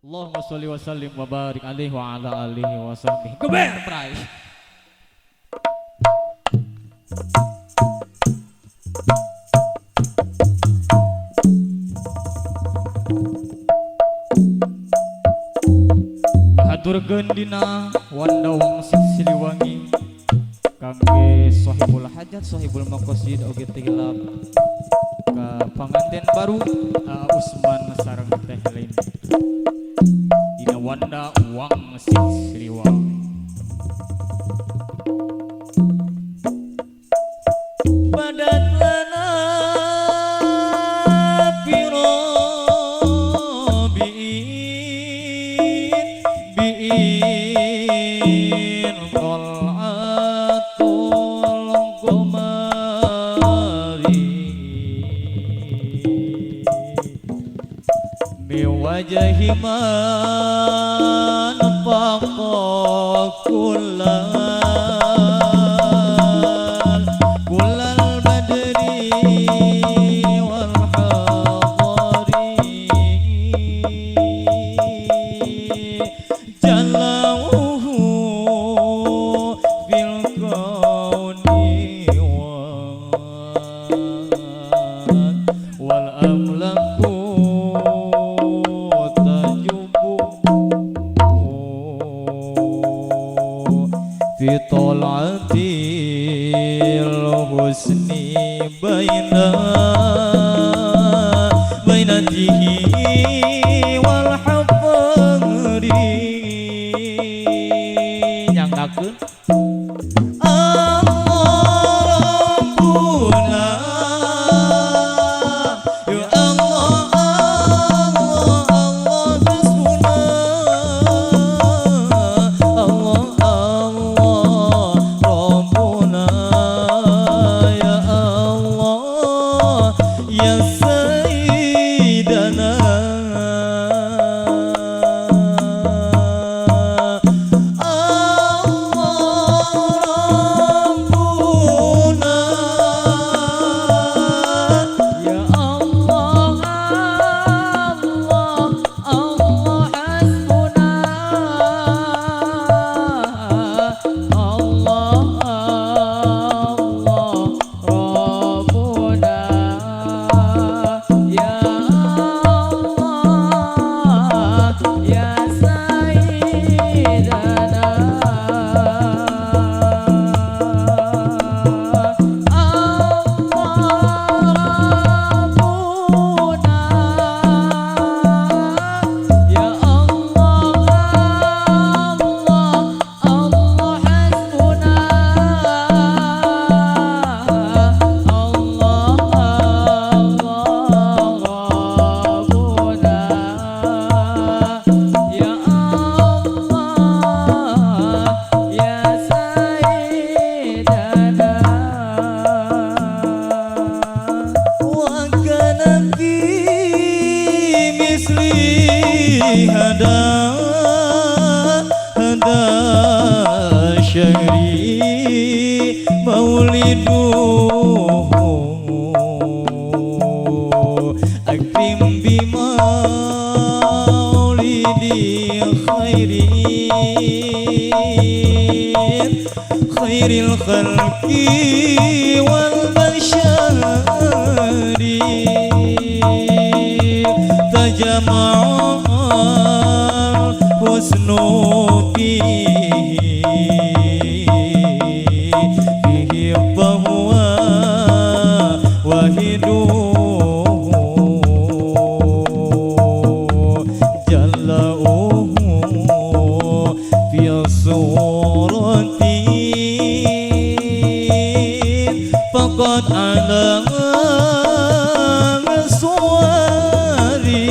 Allahumma sholli wa sallim wa barik alaihi wa ala alihi wa sahbihi. Geber prize. Haturkeun dina wanda Siliwangi kangge sahibul hajat sahibul maqasid oge tilap ka panganten baru Usman sareng Teh Lin dina wanda uang Siliwangi. Badan lana piro biin qol'atul qamari biwajahi man faqa kullal badri wal hadari jalauhu fil kauni wal amlaku tajubu fi tolatil husni bainatihi wal hafari nyangkakeun hada syahri mauliduhu akrim bimaulidi khairil khalqi wal bashari tajama'al husnu fihi bahwa wahiduhu jalauhu fi surati faqad ala suwari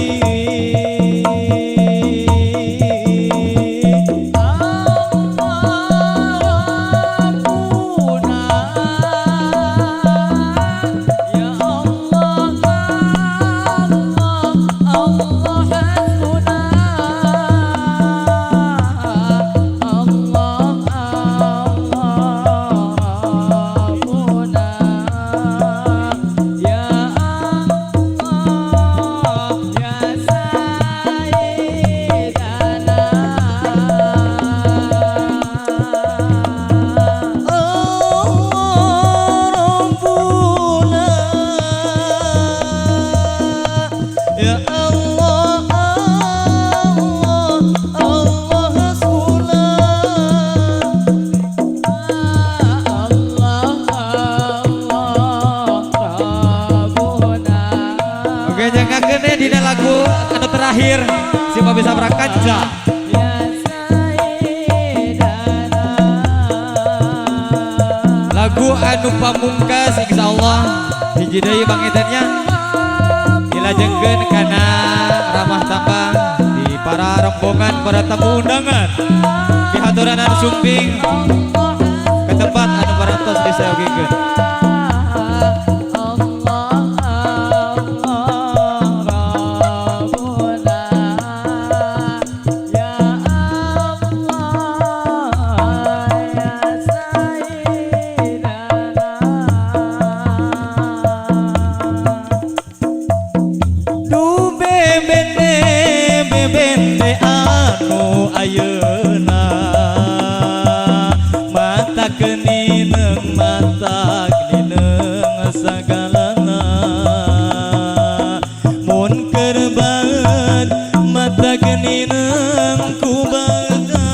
siapa bisa berkaca. Lagu anu pamungkas insyaallah hiji deui Bang Edannya dilajengkeun kana ramah tambah di para rombongan para tamu undangan di haturanan sumping ke tempat anu parantos disaogikeun. Ayeuna mata kenineng sagalana mun keur baeud mata kenineng ku baeudna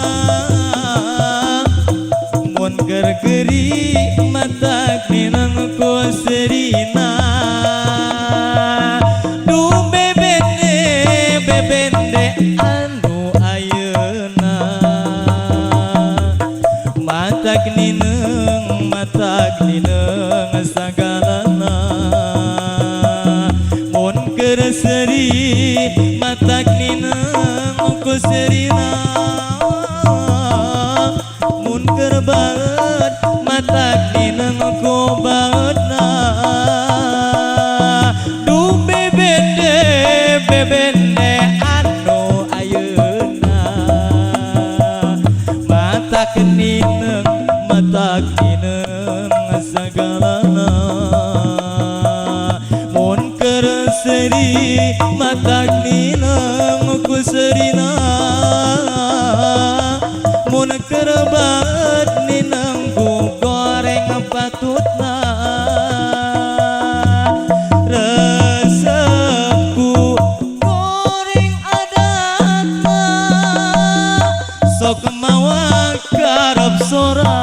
mun keur geuri mata kenineng ku serina du bebende anu ayeuna mata kenineng sagalana mun keur seuri mata kenineng ku serina mun keur baeud mata kenineng ku baeudna du bebende anu ayeuna mata kenineng sagalana mun keur seuri mata kenineng ku serina mun keur baeud nineng ku goreng patutna resepku goreng adatna sok mawa karep sorangan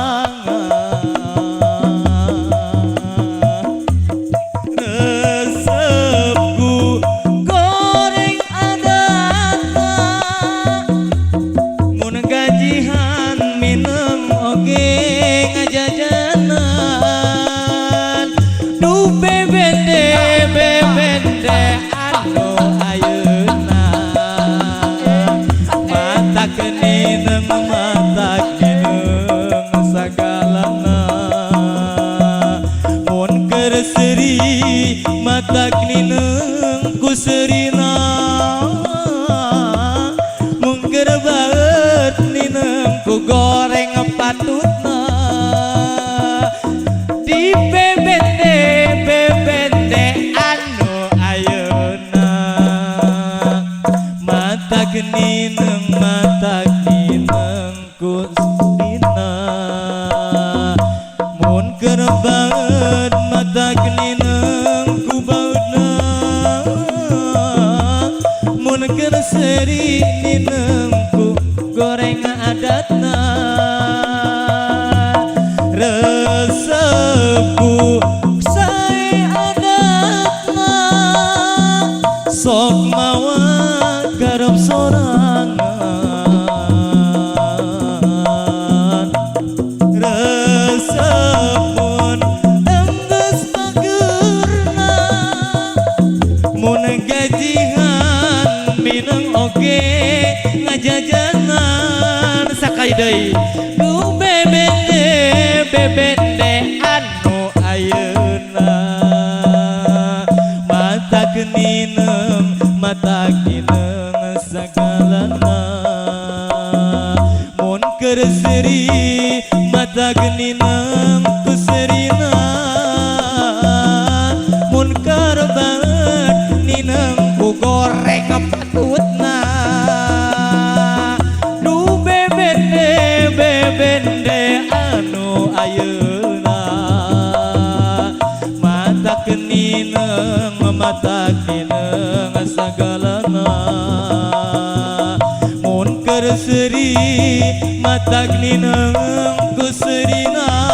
resepku goreng adatna mun gajihan mineng oge ngajajanan du bebende anu ayeuna mata kenineng sagalana mun keur seuri mata kenineng ku serina mun keur baeud nineng ku goreng patutna di bebende anu ayeuna mata kenineng ku serina mun keur baeud mata kenineng ku baeudna mun keur seuri nineng ku goreng adatna resepku sae adatna sok mawa karep sorangan resepun enggeus pageurna mun gajihan mineng oge ngajajanan sakai deui du bebende anu ayeuna mata kenineng sagalana mun keur seuri mata kenineng ku serina mun keur baeud nineng ku goreng patutna du bebende anu ayeuna mata kenineng sagalana mun keur seuri mata kenineng ku serina